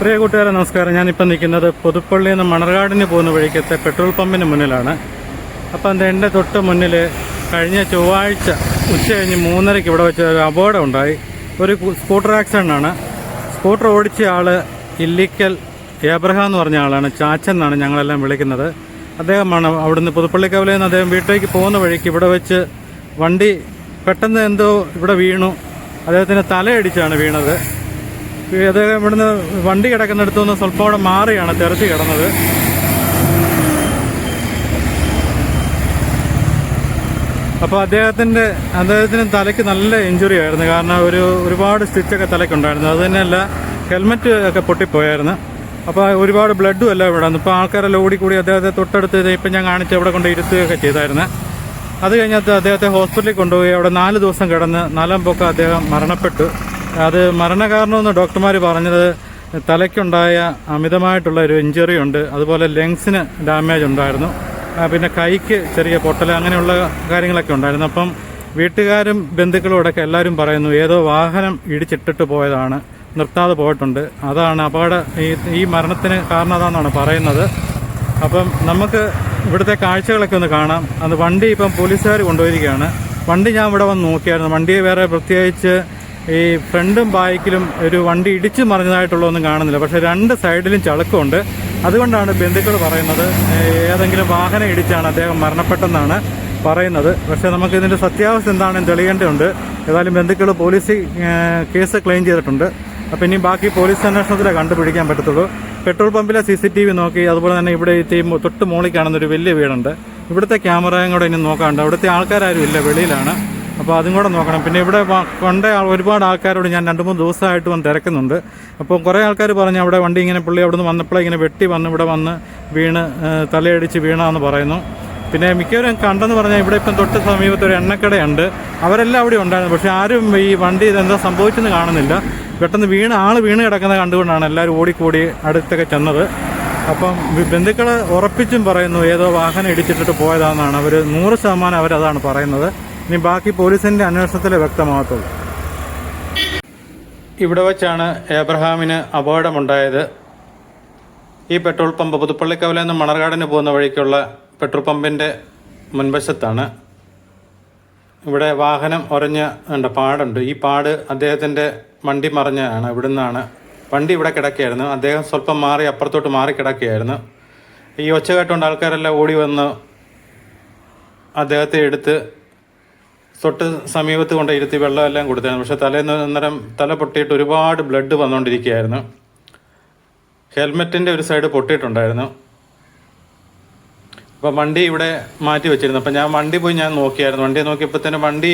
പ്രിയ കൂട്ടുകാരെ നമസ്കാരം. ഞാനിപ്പോൾ നിൽക്കുന്നത് പുതുപ്പള്ളിയിൽ നിന്ന് മണർകാടിന് പോകുന്ന വഴിക്കത്തെ പെട്രോൾ പമ്പിന് മുന്നിലാണ്. അപ്പം എൻ്റെ തൊട്ട് മുന്നിൽ കഴിഞ്ഞ ചൊവ്വാഴ്ച ഉച്ച കഴിഞ്ഞ് 3:30 ഇവിടെ വെച്ച് ഒരു അപകടം ഉണ്ടായി. ഒരു സ്കൂട്ടർ ആക്സിഡൻ്റാണ്. സ്കൂട്ടർ ഓടിച്ച ആൾ ഇല്ലിക്കൽ ഏബ്രഹാം എന്ന് പറഞ്ഞ ആളാണ്. ചാച്ചൻ എന്നാണ് ഞങ്ങളെല്ലാം വിളിക്കുന്നത്. അദ്ദേഹമാണ് അവിടുന്ന് പുതുപ്പള്ളിക്കവലയിൽ നിന്ന് അദ്ദേഹം വീട്ടിലേക്ക് പോകുന്ന വഴിക്ക് ഇവിടെ വെച്ച് വണ്ടി പെട്ടെന്ന് എന്തോ ഇവിടെ വീണു. അദ്ദേഹത്തിന് തലയടിച്ചാണ് വീണത്. അദ്ദേഹം ഇവിടുന്ന് വണ്ടി കിടക്കുന്നിടത്തുനിന്ന് സ്വല്പം അവിടെ മാറിയാണ് തെറിച്ച് കിടന്നത്. അപ്പോൾ അദ്ദേഹത്തിന് തലയ്ക്ക് നല്ല ഇഞ്ചുറി ആയിരുന്നു. കാരണം ഒരുപാട് സ്റ്റിച്ചൊക്കെ തലയ്ക്കുണ്ടായിരുന്നു. അത് തന്നെയല്ല ഹെൽമെറ്റ് ഒക്കെ പൊട്ടിപ്പോയായിരുന്നു. അപ്പോൾ ഒരുപാട് ബ്ലഡും എല്ലാം ഇവിടെ വന്നു. ഇപ്പോൾ ആൾക്കാരെല്ലാം ഓടിക്കൂടി അദ്ദേഹത്തെ തൊട്ടടുത്ത് ഇപ്പം ഞാൻ കാണിച്ച് അവിടെ കൊണ്ട് ഇരുത്തുകയൊക്കെ ചെയ്തായിരുന്നു. അത് കഴിഞ്ഞിട്ട് അദ്ദേഹത്തെ ഹോസ്പിറ്റലിൽ കൊണ്ടുപോയി. അവിടെ 4 ദിവസം കിടന്ന് 4 പൊക്കം അദ്ദേഹം മരണപ്പെട്ടു. അത് മരണകാരണമെന്ന് ഡോക്ടർമാർ പറഞ്ഞത് തലയ്ക്കുണ്ടായ അമിതമായിട്ടുള്ള ഒരു ഇഞ്ചുറി ഉണ്ട്. അതുപോലെ ലങ്സിന് ഡാമേജ് ഉണ്ടായിരുന്നു. പിന്നെ കൈക്ക് ചെറിയ പൊട്ടൽ അങ്ങനെയുള്ള കാര്യങ്ങളൊക്കെ ഉണ്ടായിരുന്നു. അപ്പം വീട്ടുകാരും ബന്ധുക്കളോടൊക്കെ എല്ലാവരും പറയുന്നു ഏതോ വാഹനം ഇടിച്ചിട്ടിട്ട് പോയതാണ്, നിർത്താതെ പോയിട്ടുണ്ട്, അതാണ് അപകടം, ഈ മരണത്തിന് കാരണം അതാണെന്നാണ് പറയുന്നത്. അപ്പം നമുക്ക് ഇവിടുത്തെ കാഴ്ചകളൊക്കെ ഒന്ന് കാണാം. അത് വണ്ടി ഇപ്പം പോലീസുകാർ കൊണ്ടുപോയിരിക്കുകയാണ്. വണ്ടി ഞാൻ ഇവിടെ വന്ന് നോക്കിയായിരുന്നു. വണ്ടിയെ വേറെ പ്രത്യേകിച്ച് ഈ ഫ്രണ്ടും ബാക്കിലും ഒരു വണ്ടി ഇടിച്ചു മറിഞ്ഞതായിട്ടുള്ളതൊന്നും കാണുന്നില്ല. പക്ഷേ 2 സൈഡിലും ചളുക്കമുണ്ട്. അതുകൊണ്ടാണ് ബന്ധുക്കൾ പറയുന്നത് ഏതെങ്കിലും വാഹനം ഇടിച്ചാണ് അദ്ദേഹം മരണപ്പെട്ടെന്നാണ് പറയുന്നത്. പക്ഷേ നമുക്ക് ഇതിൻ്റെ സത്യാവസ്ഥ എന്താണെന്ന് തെളിയേണ്ടതുണ്ട്. ഏതായാലും ബന്ധുക്കൾ പോലീസ് കേസ് ക്ലെയിം ചെയ്തിട്ടുണ്ട്. അപ്പോൾ ഇനി ബാക്കി പോലീസ് അന്വേഷണത്തിലേ കണ്ടുപിടിക്കാൻ പറ്റത്തുള്ളൂ. പെട്രോൾ പമ്പിലെ CCTV നോക്കി, അതുപോലെ തന്നെ ഇവിടെ തൊട്ട് മുകളിൽ കാണുന്നൊരു വലിയ വീടുണ്ട്. ഇവിടുത്തെ ക്യാമറയും കൂടെ ഇനി നോക്കാറുണ്ട്. അവിടുത്തെ ആൾക്കാരും ഇല്ല, വെളിയിലാണ്. അപ്പോൾ അതും കൂടെ നോക്കണം. പിന്നെ ഇവിടെ കൊണ്ട ഒരുപാട് ആൾക്കാരോട് ഞാൻ 2-3 ദിവസമായിട്ട് വന്ന് തിരക്കുന്നുണ്ട്. അപ്പോൾ കുറേ ആൾക്കാർ പറഞ്ഞു അവിടെ വണ്ടി ഇങ്ങനെ പുള്ളി അവിടെ നിന്ന് വന്നപ്പോഴേ ഇങ്ങനെ വെട്ടി വന്ന് ഇവിടെ വന്ന് വീണ് തലയടിച്ച് വീണാന്ന് പറയുന്നു. പിന്നെ മിക്കവരും കണ്ടെന്ന് പറഞ്ഞാൽ ഇവിടെ ഇപ്പം തൊട്ട് സമീപത്ത് ഒരു എണ്ണക്കടയുണ്ട്. അവരെല്ലാം അവിടെ ഉണ്ടായിരുന്നു. പക്ഷേ ആരും ഈ വണ്ടി ഇതെന്താ സംഭവിച്ചെന്ന് കാണുന്നില്ല. പെട്ടെന്ന് ആൾ വീണ് കിടക്കുന്നത് കണ്ടുകൊണ്ടാണ് എല്ലാവരും ഓടിക്കൂടി അടുത്തൊക്കെ ചെന്നത്. അപ്പം ബന്ധുക്കൾ ഉറപ്പിച്ചും പറയുന്നു ഏതോ വാഹനം ഇടിച്ചിട്ടിട്ട് പോയതാണെന്നാണ് അവർ 100% അവരതാണ് പറയുന്നത്. ഇനി ബാക്കി പോലീസിൻ്റെ അന്വേഷണത്തിലേ വ്യക്തമാകത്തുള്ളൂ. ഇവിടെ വെച്ചാണ് ഏബ്രഹാമിന് അപകടമുണ്ടായത്. ഈ പെട്രോൾ പമ്പ് പുതുപ്പള്ളിക്കവലയിൽ നിന്ന് മണർകാടിന് പോകുന്ന വഴിക്കുള്ള പെട്രോൾ പമ്പിൻ്റെ മുൻവശത്താണ്. ഇവിടെ വാഹനം ഉരഞ്ഞ പാടുണ്ട്. ഈ പാട് അദ്ദേഹത്തിൻ്റെ വണ്ടി മറിഞ്ഞാണ്. ഇവിടുന്നാണ് വണ്ടി ഇവിടെ കിടക്കുകയായിരുന്നു. അദ്ദേഹം സ്വല്പം മാറി അപ്പുറത്തോട്ട് മാറി കിടക്കുകയായിരുന്നു. ഈ ഒച്ച കേട്ടുകൊണ്ട് ആൾക്കാരെല്ലാം ഓടി വന്ന് അദ്ദേഹത്തെ എടുത്ത് തൊട്ട് സമീപത്ത് കൊണ്ട് ഇരുത്തി വെള്ളമെല്ലാം കൊടുത്തായിരുന്നു. പക്ഷേ അന്നേരം തല പൊട്ടിയിട്ട് ഒരുപാട് ബ്ലഡ് വന്നുകൊണ്ടിരിക്കുകയായിരുന്നു. ഹെൽമെറ്റിൻ്റെ ഒരു സൈഡ് പൊട്ടിയിട്ടുണ്ടായിരുന്നു. അപ്പോൾ വണ്ടി ഇവിടെ മാറ്റി വെച്ചിരുന്നു. അപ്പോൾ ഞാൻ വണ്ടി പോയി നോക്കിയായിരുന്നു. വണ്ടി നോക്കിയപ്പോഴത്തേനും വണ്ടി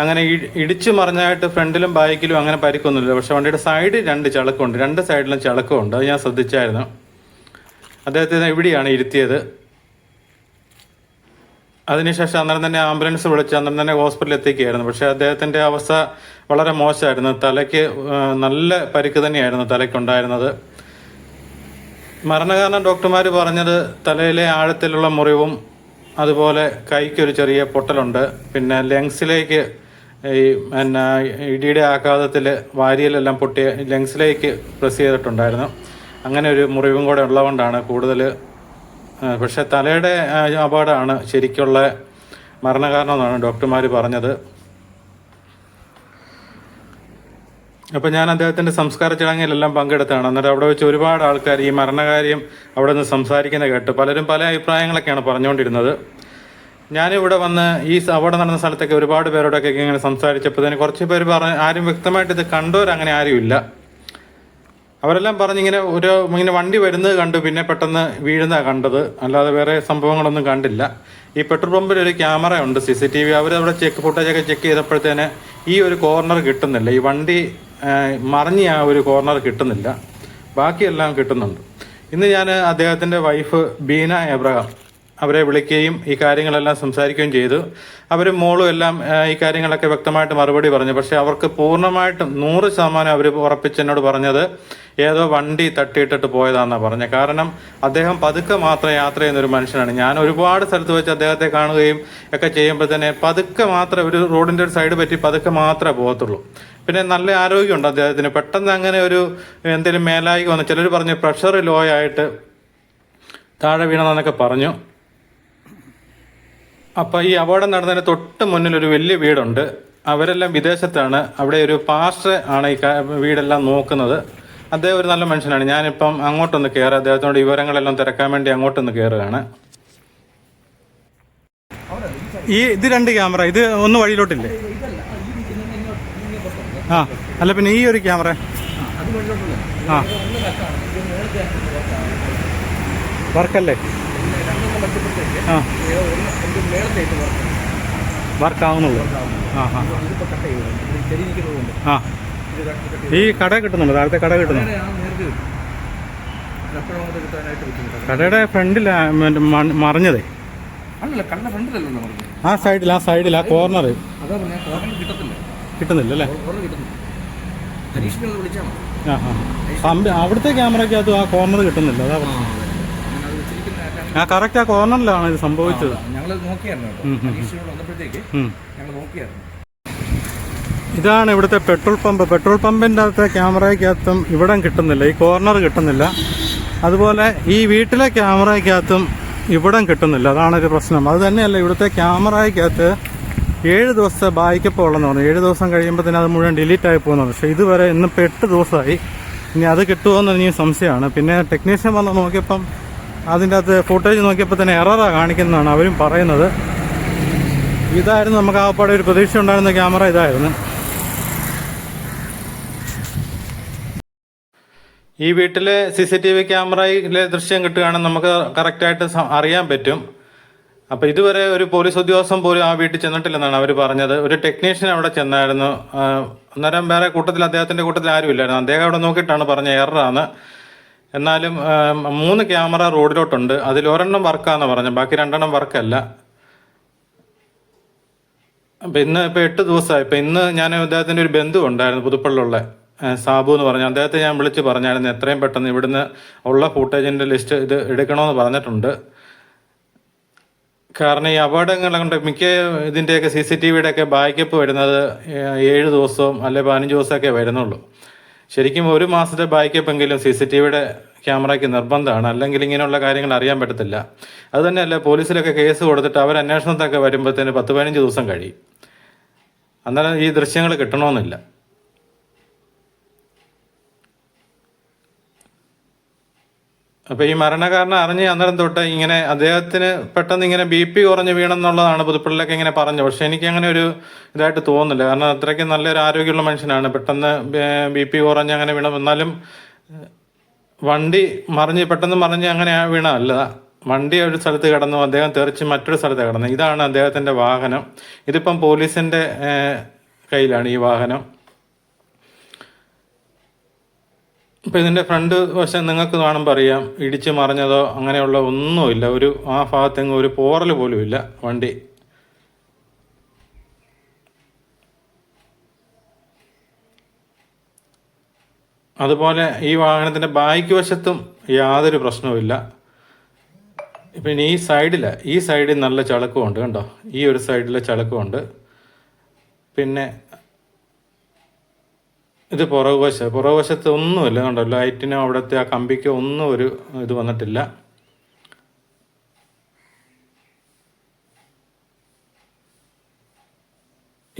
അങ്ങനെ ഇടിച്ചു മറിഞ്ഞായിട്ട് ഫ്രണ്ടിലും ബാക്കിലും അങ്ങനെ പരിക്കൊന്നുമില്ല. പക്ഷേ വണ്ടിയുടെ സൈഡ് 2 ചളുക്കമുണ്ട്. 2 സൈഡിലും ചളുക്കമുണ്ട്. അത് ഞാൻ ശ്രദ്ധിച്ചായിരുന്നു. അദ്ദേഹത്തിന് ഇവിടെയാണ് ഇരുത്തിയത്. അതിനുശേഷം അന്നേരം തന്നെ ആംബുലൻസ് വിളിച്ച് അന്നേരം തന്നെ ഹോസ്പിറ്റലിൽ എത്തിക്കുകയായിരുന്നു. പക്ഷേ അദ്ദേഹത്തിൻ്റെ അവസ്ഥ വളരെ മോശമായിരുന്നു. തലയ്ക്ക് നല്ല പരിക്ക് തന്നെയായിരുന്നു തലയ്ക്കുണ്ടായിരുന്നത്. മരണകാരണം ഡോക്ടർമാർ പറഞ്ഞത് തലയിലെ ആഴത്തിലുള്ള മുറിവും അതുപോലെ കൈക്കൊരു ചെറിയ പൊട്ടലുണ്ട്. പിന്നെ ലങ്സിലേക്ക് ഈ ഇടിയുടെ ആഘാതത്തിൽ വാരിയിലെല്ലാം പൊട്ടി ലങ്സിലേക്ക് പ്രസ് ചെയ്തിട്ടുണ്ടായിരുന്നു. അങ്ങനെ ഒരു മുറിവും കൂടെ ഉള്ളതുകൊണ്ടാണ് കൂടുതൽ. പക്ഷേ തലയുടെ അപകടമാണ് ശരിക്കുള്ള മരണകാരണം എന്നാണ് ഡോക്ടർമാർ പറഞ്ഞത്. അപ്പോൾ ഞാൻ അദ്ദേഹത്തിൻ്റെ സംസ്കാര ചടങ്ങിലെല്ലാം പങ്കെടുത്താണ്. അന്നേരം അവിടെ വെച്ച് ഒരുപാട് ആൾക്കാർ ഈ മരണകാര്യം അവിടെ നിന്ന് സംസാരിക്കുന്നത് കേട്ട് പലരും പല അഭിപ്രായങ്ങളൊക്കെയാണ് പറഞ്ഞുകൊണ്ടിരുന്നത്. ഞാനിവിടെ വന്ന് ഈ അപകടം നടന്ന സ്ഥലത്തൊക്കെ ഒരുപാട് പേരോടൊക്കെ ഇങ്ങനെ സംസാരിച്ചപ്പോൾ തന്നെ കുറച്ച് പേര് ആരും വ്യക്തമായിട്ട് ഇത് കണ്ടവരങ്ങനെ ആരുമില്ല. അവരെല്ലാം പറഞ്ഞിങ്ങനെ ഇങ്ങനെ വണ്ടി വരുന്നത് കണ്ടു, പിന്നെ പെട്ടെന്ന് വീഴുന്നതാണ് കണ്ടത്, അല്ലാതെ വേറെ സംഭവങ്ങളൊന്നും കണ്ടില്ല. ഈ പെട്രോൾ പമ്പിൽ ഒരു ക്യാമറ ഉണ്ട്, CCTV. അവരവിടെ ഫുട്ടേജൊക്കെ ചെക്ക് ചെയ്തപ്പോഴത്തേന് ഈ ഒരു കോർണർ കിട്ടുന്നില്ല. ഈ വണ്ടി മറിഞ്ഞ ആ ഒരു കോർണർ കിട്ടുന്നില്ല, ബാക്കിയെല്ലാം കിട്ടുന്നുണ്ട്. ഇന്ന് ഞാൻ അദ്ദേഹത്തിൻ്റെ വൈഫ് ബീന ഏബ്രഹാം, അവരെ വിളിക്കുകയും ഈ കാര്യങ്ങളെല്ലാം സംസാരിക്കുകയും ചെയ്തു. അവരും മോളും എല്ലാം ഈ കാര്യങ്ങളൊക്കെ വ്യക്തമായിട്ട് മറുപടി പറഞ്ഞു. പക്ഷേ അവർക്ക് പൂർണ്ണമായിട്ടും 100% അവർ ഉറപ്പിച്ചെന്നോട് പറഞ്ഞത് ഏതോ വണ്ടി തട്ടിയിട്ടിട്ട് പോയതാണെന്നാണ് പറഞ്ഞത്. കാരണം അദ്ദേഹം പതുക്കെ മാത്രം യാത്ര ചെയ്യുന്നൊരു മനുഷ്യനാണ്. ഞാൻ ഒരുപാട് സ്ഥലത്ത് വെച്ച് അദ്ദേഹത്തെ കാണുകയും ഒക്കെ ചെയ്യുമ്പോൾ തന്നെ പതുക്കെ മാത്രമേ ഒരു റോഡിൻ്റെ ഒരു സൈഡ് പറ്റി പതുക്കെ മാത്രമേ പോകത്തുള്ളൂ. പിന്നെ നല്ല ആരോഗ്യമുണ്ട് അദ്ദേഹത്തിന്. പെട്ടെന്ന് അങ്ങനെ ഒരു എന്തെങ്കിലും മേലായി വന്നു. ചിലർ പറഞ്ഞു പ്രഷർ ലോ ആയിട്ട് താഴെ വീണമെന്നൊക്കെ പറഞ്ഞു. അപ്പോൾ ഈ അപകടം നടന്നതിന് തൊട്ട് മുന്നിൽ ഒരു വലിയ വീടുണ്ട്. അവരെല്ലാം വിദേശത്താണ്. അവിടെ ഒരു പാസ്റ്റർ ആണ് ഈ വീടെല്ലാം നോക്കുന്നത്. അദ്ദേഹം ഒരു നല്ല മനുഷ്യനാണ്. ഞാനിപ്പം അങ്ങോട്ടൊന്ന് കയറുക, അദ്ദേഹത്തോട് വിവരങ്ങളെല്ലാം തിരക്കാൻ വേണ്ടി അങ്ങോട്ടൊന്ന് കയറുകയാണ്. ഇത് 2 ക്യാമറ, ഇത് ഒന്ന് വഴിയിലോട്ടില്ലേ? ആ അല്ല, പിന്നെ ഈ ഒരു ക്യാമറ ആ വർക്കല്ലേ? ആ വർക്കാവുന്നുള്ളൂ. ആ ആ ആ ഈ കട കിട്ടുന്നുണ്ട്, താഴത്തെ കട കിട്ടുന്നു. കടയുടെ ഫ്രണ്ടിലാ മറിഞ്ഞതേ. ആ സൈഡിൽ ആ കോർണർ കിട്ടുന്നില്ല അല്ലേ? ആ ആ അവിടുത്തെ ക്യാമറയ്ക്കകത്ത് ആ കോർണർ കിട്ടുന്നില്ല. അതാ ആ കറക്റ്റ് ആ കോർണറിലാണ് ഇത് സംഭവിച്ചത്. ഇതാണ് ഇവിടുത്തെ പെട്രോൾ പമ്പ്. പെട്രോൾ പമ്പിൻ്റെ അകത്തെ ക്യാമറയ്ക്കകത്തും ഇവിടം കിട്ടുന്നില്ല, ഈ കോർണർ കിട്ടുന്നില്ല. അതുപോലെ ഈ വീട്ടിലെ ക്യാമറയ്ക്കകത്തും ഇവിടം കിട്ടുന്നില്ല. അതാണൊരു പ്രശ്നം. അത് തന്നെയല്ല, ഇവിടുത്തെ ക്യാമറയ്ക്കകത്ത് 7 ദിവസത്തെ ബാക്കപ്പ് ഉള്ളതെന്ന് പറഞ്ഞു. 7 ദിവസം കഴിയുമ്പോൾ തന്നെ അത് മുഴുവൻ ഡിലീറ്റ് ആയി പോകുന്നുണ്ട്. പക്ഷേ ഇതുവരെ ഇന്നിപ്പോൾ 8 ദിവസമായി. ഇനി അത് കിട്ടുമോയെന്ന് എനിക്ക് സംശയമാണ്. പിന്നെ ടെക്നീഷ്യൻ വന്ന് നോക്കിയപ്പം അതിൻ്റെ അകത്ത് ഫുട്ടേജ് നോക്കിയപ്പോൾ തന്നെ എററാണ് കാണിക്കുന്നതാണ് അവരും പറയുന്നത്. ഇതായിരുന്നു നമുക്ക് ആകപ്പാടെ ഒരു പ്രതീക്ഷ ഉണ്ടായിരുന്ന ക്യാമറ, ഇതായിരുന്നു. ഈ വീട്ടിലെ CCTV ക്യാമറയിലെ ദൃശ്യം കിട്ടുകയാണെങ്കിൽ നമുക്ക് കറക്റ്റായിട്ട് അറിയാൻ പറ്റും. അപ്പോൾ ഇതുവരെ ഒരു പോലീസ് ഉദ്യോഗസ്ഥൻ പോലും ആ വീട്ടിൽ ചെന്നിട്ടില്ലെന്നാണ് അവർ പറഞ്ഞത്. ഒരു ടെക്നീഷ്യൻ അവിടെ ചെന്നായിരുന്നു. അന്നേരം വേറെ കൂട്ടത്തിൽ, അദ്ദേഹത്തിൻ്റെ കൂട്ടത്തിൽ ആരും ഇല്ലായിരുന്നു. അദ്ദേഹം അവിടെ നോക്കിയിട്ടാണ് പറഞ്ഞത് എററാണ്. എന്നാലും 3 ക്യാമറ റോഡിലോട്ടുണ്ട്. അതിൽ ഒരെണ്ണം വർക്കാന്ന് പറഞ്ഞു, ബാക്കി 2 വർക്കല്ല. അപ്പം ഇപ്പോൾ 8 ദിവസമായി. ഇപ്പം ഇന്ന് ഞാൻ അദ്ദേഹത്തിൻ്റെ ഒരു ബന്ധു ഉണ്ടായിരുന്നു പുതുപ്പള്ളിലുള്ള സാബു എന്ന് പറഞ്ഞു. അദ്ദേഹത്തെ ഞാൻ വിളിച്ച് പറഞ്ഞായിരുന്നു എത്രയും പെട്ടെന്ന് ഇവിടുന്ന് ഉള്ള ഫുട്ടേജിൻ്റെ ലിസ്റ്റ് ഇത് എടുക്കണമെന്ന് പറഞ്ഞിട്ടുണ്ട്. കാരണം ഈ അപകടങ്ങൾ കൊണ്ട് മിക്ക ഇതിൻ്റെയൊക്കെ CCTVയുടെയൊക്കെ ബാക്കപ്പ് വരുന്നത് 7 ദിവസവും അല്ലെ 15 ദിവസമൊക്കെ വരുന്നുള്ളൂ. ശരിക്കും 1 മാസത്തെ ബാക്കപ്പെങ്കിലും CCTVയുടെ ക്യാമറയ്ക്ക് നിർബന്ധമാണ്, അല്ലെങ്കിൽ ഇങ്ങനെയുള്ള കാര്യങ്ങൾ അറിയാൻ പറ്റത്തില്ല. അതുതന്നെയല്ല, പോലീസിലൊക്കെ കേസ് കൊടുത്തിട്ട് അവർ അന്വേഷണത്തൊക്കെ വരുമ്പോഴത്തേന് 10-15 ദിവസം കഴിയും. അന്നേരം ഈ ദൃശ്യങ്ങൾ കിട്ടണമെന്നില്ല. അപ്പോൾ ഈ മരണകാരണം അറിഞ്ഞ് അന്നേരം തൊട്ട് ഇങ്ങനെ അദ്ദേഹത്തിന് പെട്ടെന്ന് ഇങ്ങനെ BP കുറഞ്ഞ് വീണെന്നുള്ളതാണ് പുതുപ്പള്ളിലൊക്കെ ഇങ്ങനെ പറഞ്ഞു. പക്ഷെ എനിക്ക് അങ്ങനെ ഒരു ഇതായിട്ട് തോന്നുന്നില്ല. കാരണം അത്രയ്ക്ക് നല്ലൊരു ആരോഗ്യമുള്ള മനുഷ്യനാണ്. പെട്ടെന്ന് BP കുറഞ്ഞ് അങ്ങനെ വീണം. എന്നാലും വണ്ടി പെട്ടെന്ന് മറിഞ്ഞ് അങ്ങനെ വീണല്ല. വണ്ടി ഒരു സ്ഥലത്ത് കിടന്നു, അദ്ദേഹം തെറിച്ച് മറ്റൊരു സ്ഥലത്ത് കിടന്നു. ഇതാണ് അദ്ദേഹത്തിൻ്റെ വാഹനം. ഇതിപ്പം പോലീസിൻ്റെ കയ്യിലാണ് ഈ വാഹനം. ഇപ്പം ഇതിൻ്റെ ഫ്രണ്ട് വശം നിങ്ങൾക്ക് കാണുമ്പോൾ അറിയാം, ഇടിച്ച് മറിഞ്ഞതോ അങ്ങനെയുള്ള ഒന്നുമില്ല. ആ ഭാഗത്തെങ്ങും ഒരു പോറൽ പോലും ഇല്ല വണ്ടി. അതുപോലെ ഈ വാഹനത്തിൻ്റെ ബാക്ക് വശത്തും യാതൊരു പ്രശ്നവുമില്ല. പിന്നെ ഈ സൈഡിൽ നല്ല ചളുക്കമുണ്ട് കണ്ടോ, ഈ ഒരു സൈഡിലെ ചളുക്കമുണ്ട്. പിന്നെ ഇത് പുറകുവശത്ത് ഒന്നുമില്ല കണ്ടോ, ലൈറ്റിനോ അവിടുത്തെ ആ കമ്പിക്കോ ഒന്നും ഒരു ഇത് വന്നിട്ടില്ല.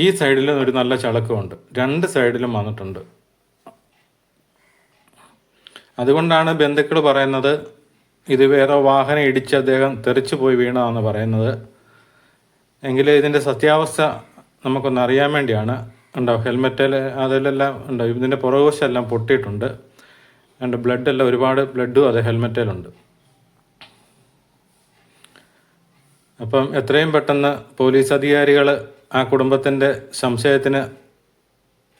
ഈ സൈഡിലും ഒരു നല്ല ചളുക്കമുണ്ട്, 2 സൈഡിലും വന്നിട്ടുണ്ട്. അതുകൊണ്ടാണ് ബന്ധുക്കൾ പറയുന്നത് ഇത് വേറെ വാഹനം ഇടിച്ച് അദ്ദേഹം തെറിച്ചു പോയി വീണതാണെന്ന് പറയുന്നത്. എങ്കിലും ഇതിൻ്റെ സത്യാവസ്ഥ നമുക്കൊന്ന് അറിയാൻ വേണ്ടിയാണ്. ഉണ്ടോ, ഹെൽമെറ്റിൽ അതിലെല്ലാം ഉണ്ടോ, ഇതിൻ്റെ പുറകുവശമെല്ലാം പൊട്ടിയിട്ടുണ്ട്. അതിൻ്റെ ബ്ലഡെല്ലാം, ഒരുപാട് ബ്ലഡും അത് ഹെൽമെറ്റിലുണ്ട്. അപ്പം എത്രയും പെട്ടെന്ന് പോലീസ് അധികാരികൾ ആ കുടുംബത്തിൻ്റെ സംശയത്തിന്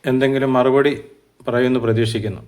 എന്തെങ്കിലും മറുപടി പറയുമെന്ന് പ്രതീക്ഷിക്കുന്നു.